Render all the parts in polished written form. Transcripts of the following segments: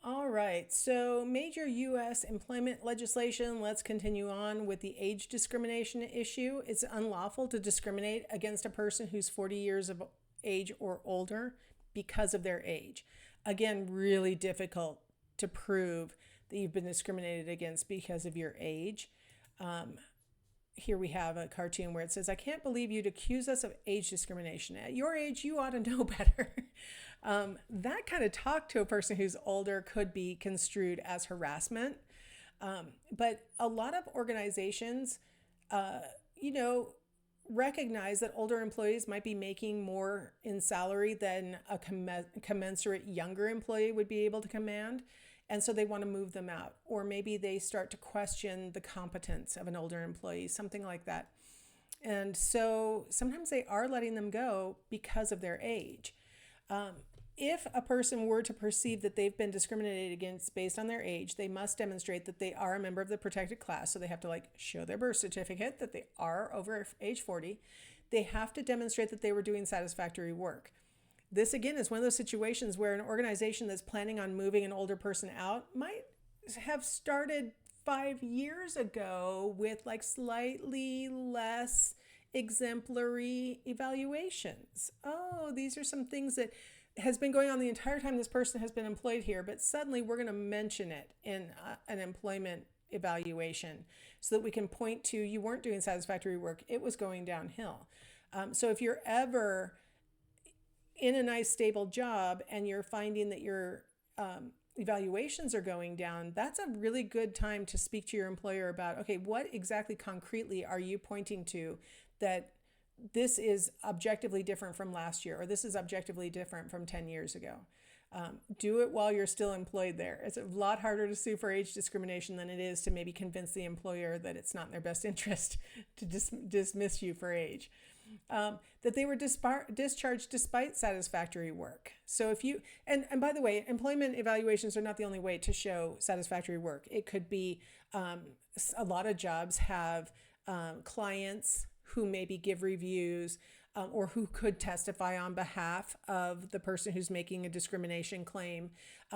All right, so major U.S. employment legislation. Let's continue on with the age discrimination issue. It's unlawful to discriminate against a person who's 40 years of age or older because of their age. Again, really difficult to prove that you've been discriminated against because of your age. Here we have a cartoon where it says, "I can't believe you'd accuse us of age discrimination. At your age, you ought to know better." That kind of talk to a person who's older could be construed as harassment. But a lot of organizations, you know, recognize that older employees might be making more in salary than a commensurate younger employee would be able to command. And so they want to move them out. Or maybe they start to question the competence of an older employee, something like that. And so sometimes they are letting them go because of their age. If a person were to perceive that they've been discriminated against based on their age, they must demonstrate that they are a member of the protected class. So they have to show their birth certificate that they are over age 40. They have to demonstrate that they were doing satisfactory work. This again is one of those situations where an organization that's planning on moving an older person out might have started 5 years ago with slightly less exemplary evaluations. Oh, these are some things that has been going on the entire time this person has been employed here, but suddenly we're going to mention it in an employment evaluation so that we can point to, you weren't doing satisfactory work, it was going downhill. So if you're ever in a nice stable job and you're finding that your evaluations are going down, that's a really good time to speak to your employer about, okay, what exactly concretely are you pointing to that this is objectively different from last year, or this is objectively different from 10 years ago. Do it while you're still employed there. It's a lot harder to sue for age discrimination than it is to maybe convince the employer that it's not in their best interest to dismiss you for age. That they were discharged despite satisfactory work. So if you, and by the way, employment evaluations are not the only way to show satisfactory work. It could be a lot of jobs have clients who maybe give reviews or who could testify on behalf of the person who's making a discrimination claim.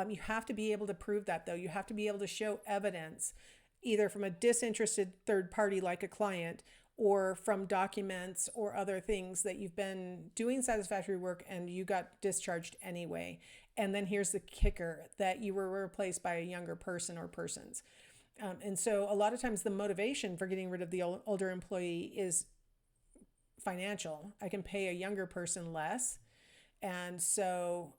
You have to be able to prove that, though. You have to be able to show evidence either from a disinterested third party like a client or from documents or other things that you've been doing satisfactory work and you got discharged anyway. And then here's the kicker, that you were replaced by a younger person or persons. And so a lot of times the motivation for getting rid of the older employee is financial. I can pay a younger person less. And so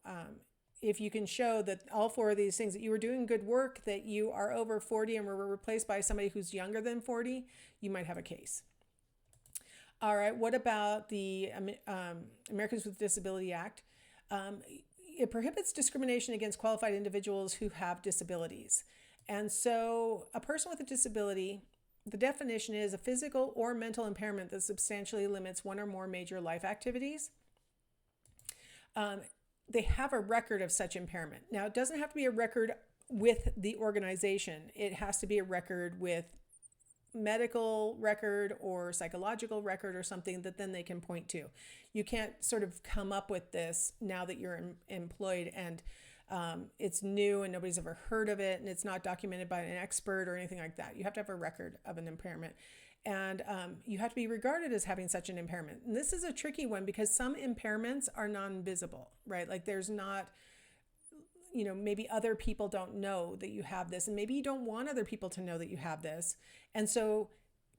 if you can show that all four of these things, that you were doing good work, that you are over 40 and were replaced by somebody who's younger than 40, you might have a case. All right, what about the Americans with Disability Act? It prohibits discrimination against qualified individuals who have disabilities. And so a person with a disability, the definition is a physical or mental impairment that substantially limits one or more major life activities. They have a record of such impairment. Now, it doesn't have to be a record with the organization. It has to be a record with medical record or psychological record or something that then they can point to. You can't sort of come up with this now that you're employed and it's new and nobody's ever heard of it and it's not documented by an expert or anything like that. You have to have a record of an impairment, and you have to be regarded as having such an impairment. And this is a tricky one because some impairments are non-visible, right? Like there's not, maybe other people don't know that you have this, and maybe you don't want other people to know that you have this. And so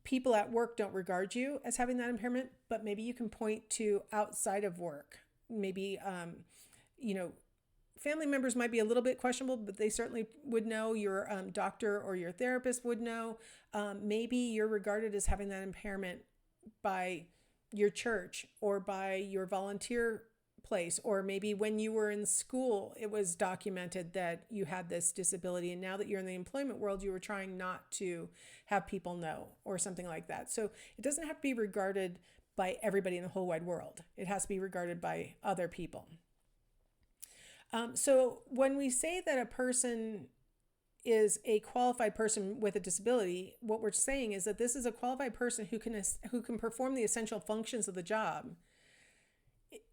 people at work don't regard you as having that impairment, but maybe you can point to outside of work. Maybe, family members might be a little bit questionable, but they certainly would know. Your doctor or your therapist would know. Maybe you're regarded as having that impairment by your church or by your volunteer place, or maybe when you were in school, it was documented that you had this disability. And now that you're in the employment world, you were trying not to have people know or something like that. So it doesn't have to be regarded by everybody in the whole wide world. It has to be regarded by other people. So when we say that a person is a qualified person with a disability, what we're saying is that this is a qualified person who can perform the essential functions of the job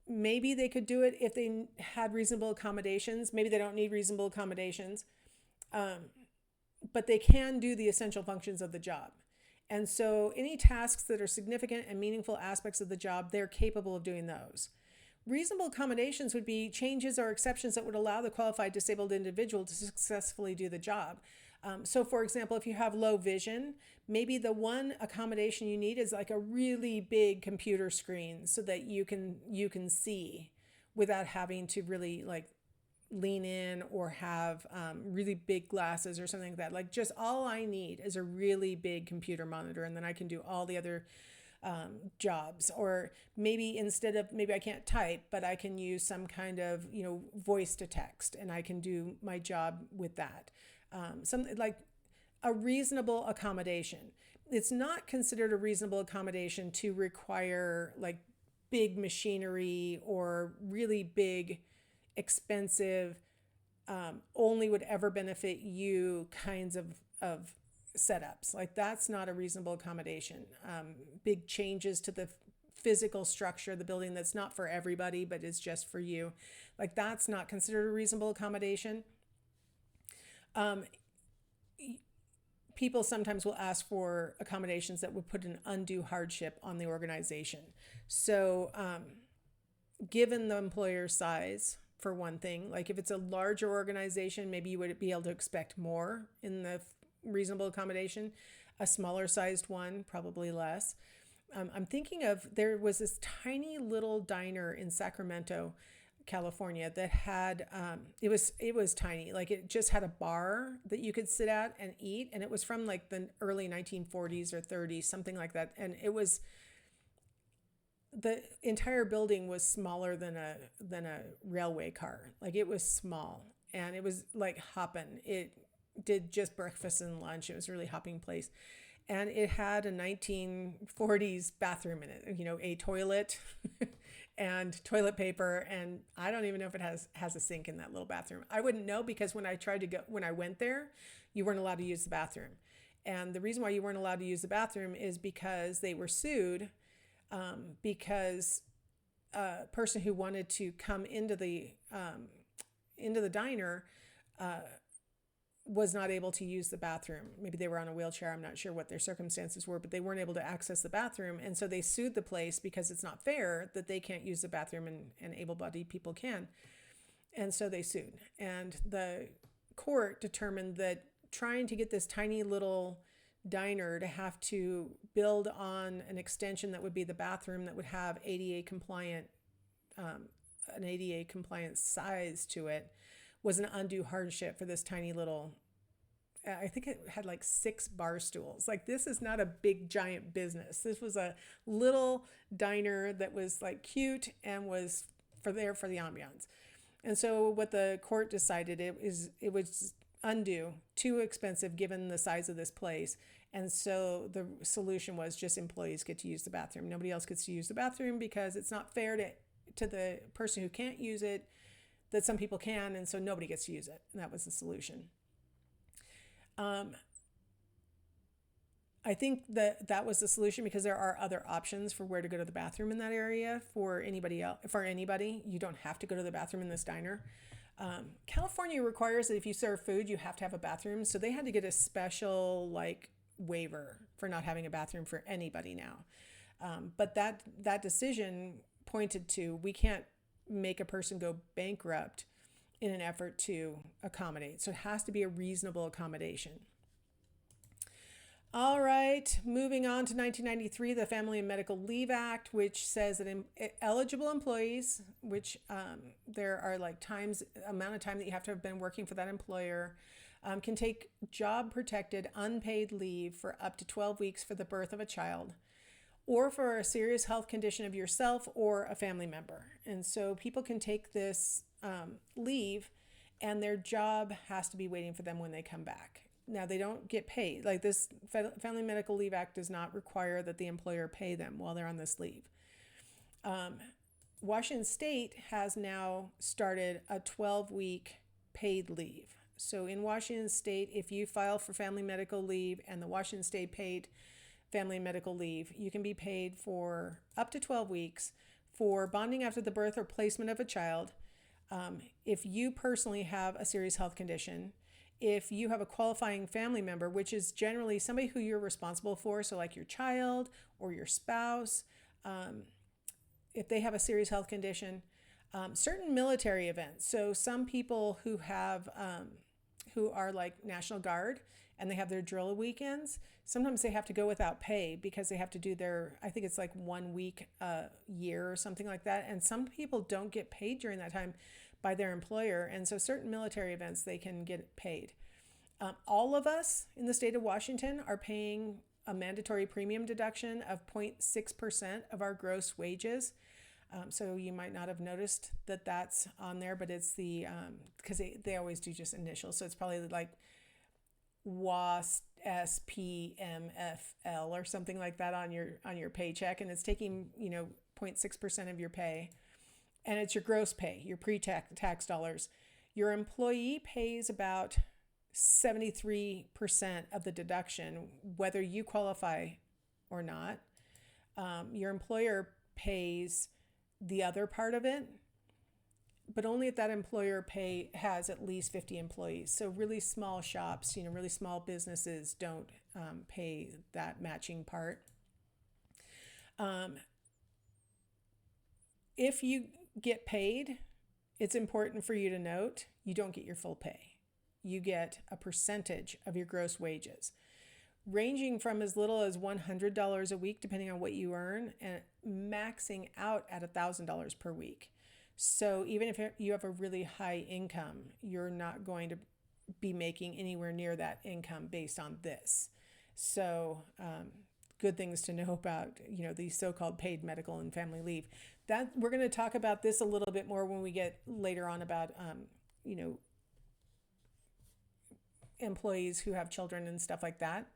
maybe they could do it if they had reasonable accommodations. Maybe they don't need reasonable accommodations, but they can do the essential functions of the job. And so any tasks that are significant and meaningful aspects of the job, they're capable of doing those. Reasonable accommodations would be changes or exceptions that would allow the qualified disabled individual to successfully do the job. So for example, if you have low vision, maybe the one accommodation you need is like a really big computer screen so that you can see without having to really like lean in or have really big glasses or something like that. Like just all I need is a really big computer monitor, and then I can do all the other jobs. Or maybe maybe I can't type, but I can use some kind of, voice to text, and I can do my job with that. Something like a reasonable accommodation. It's not considered a reasonable accommodation to require like big machinery or really big, expensive, only would ever benefit you kinds of setups. Like that's not a reasonable accommodation. Big changes to the physical structure of the building that's not for everybody, but is just for you. Like that's not considered a reasonable accommodation. People sometimes will ask for accommodations that would put an undue hardship on the organization. So given the employer size, for one thing, like if it's a larger organization, maybe you would be able to expect more in the reasonable accommodation. A smaller sized one, probably less. I'm thinking of, there was this tiny little diner in Sacramento, California that had, it was tiny. Like it just had a bar that you could sit at and eat. And it was from like the early 1940s or 30s, something like that. And the entire building was smaller than a railway car. Like it was small, and it was like hopping. It did just breakfast and lunch. It was a really hopping place. And it had a 1940s bathroom in it, a toilet and toilet paper. And I don't even know if it has a sink in that little bathroom. I wouldn't know, because when I went there, you weren't allowed to use the bathroom. And the reason why you weren't allowed to use the bathroom is because they were sued, because a person who wanted to come into the diner, was not able to use the bathroom. Maybe they were on a wheelchair. I'm not sure what their circumstances were, but they weren't able to access the bathroom. And so they sued the place because it's not fair that they can't use the bathroom and able-bodied people can. And so they sued. And the court determined that trying to get this tiny little diner to have to build on an extension that would be the bathroom that would have ADA compliant, an ADA compliant size to it, was an undue hardship for this tiny little, I think it had like 6 bar stools. Like this is not a big giant business. This was a little diner that was like cute and was for the ambiance. And so what the court decided, it was undue, too expensive given the size of this place. And so the solution was just employees get to use the bathroom. Nobody else gets to use the bathroom because it's not fair to the person who can't use it, that some people can, and so nobody gets to use it. And that was the solution. I think that was the solution because there are other options for where to go to the bathroom in that area for anybody else. For anybody, you don't have to go to the bathroom in this diner. California requires that if you serve food, you have to have a bathroom. So they had to get a special waiver for not having a bathroom for anybody now. But that decision pointed to, we can't make a person go bankrupt in an effort to accommodate. So it has to be a reasonable accommodation. All right, moving on to 1993, the Family and Medical Leave Act, which says that eligible employees, which there are amount of time that you have to have been working for that employer, can take job protected unpaid leave for up to 12 weeks for the birth of a child, or for a serious health condition of yourself or a family member. And so people can take this leave, and their job has to be waiting for them when they come back. Now, they don't get paid. Like this Family Medical Leave Act does not require that the employer pay them while they're on this leave. Washington State has now started a 12-week paid leave. So in Washington State, if you file for family medical leave and the Washington State paid family medical leave, you can be paid for up to 12 weeks for bonding after the birth or placement of a child, if you personally have a serious health condition, if you have a qualifying family member, which is generally somebody who you're responsible for, so like your child or your spouse, if they have a serious health condition, certain military events. So some people who have who are like National Guard and they have their drill weekends, sometimes they have to go without pay because they have to do their, I think it's like 1 week a year or something like that. And some people don't get paid during that time by their employer. And so certain military events, they can get paid. All of us in the state of Washington are paying a mandatory premium deduction of 0.6% of our gross wages. So you might not have noticed that that's on there, but it's the, because they always do just initials. So it's probably like WASPMFL or something like that on your paycheck. And it's taking, 0.6% of your pay. And it's your gross pay, your pre-tax dollars. Your employee pays about 73% of the deduction, whether you qualify or not. Your employer pays the other part of it, but only if that employer has at least 50 employees. So really small shops, really small businesses don't pay that matching part. If you get paid, it's important for you to note you don't get your full pay. You get a percentage of your gross wages, ranging from as little as $100 a week, depending on what you earn, and maxing out at $1,000 per week. So even if you have a really high income, you're not going to be making anywhere near that income based on this. So good things to know about, these so-called paid medical and family leave. That we're going to talk about this a little bit more when we get later on about, employees who have children and stuff like that,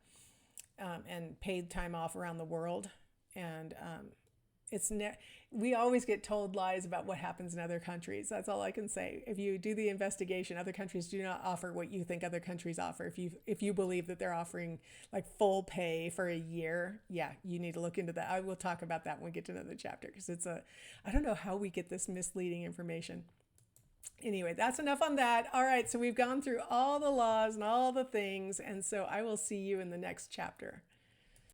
and paid time off around the world. And we always get told lies about what happens in other countries. That's all I can say. If you do the investigation, other countries do not offer what you think other countries offer. If you believe that they're offering like full pay for a year, yeah, you need to look into that. I will talk about that when we get to another chapter, because I don't know how we get this misleading information. Anyway, that's enough on that. All right, so we've gone through all the laws and all the things, and so I will see you in the next chapter.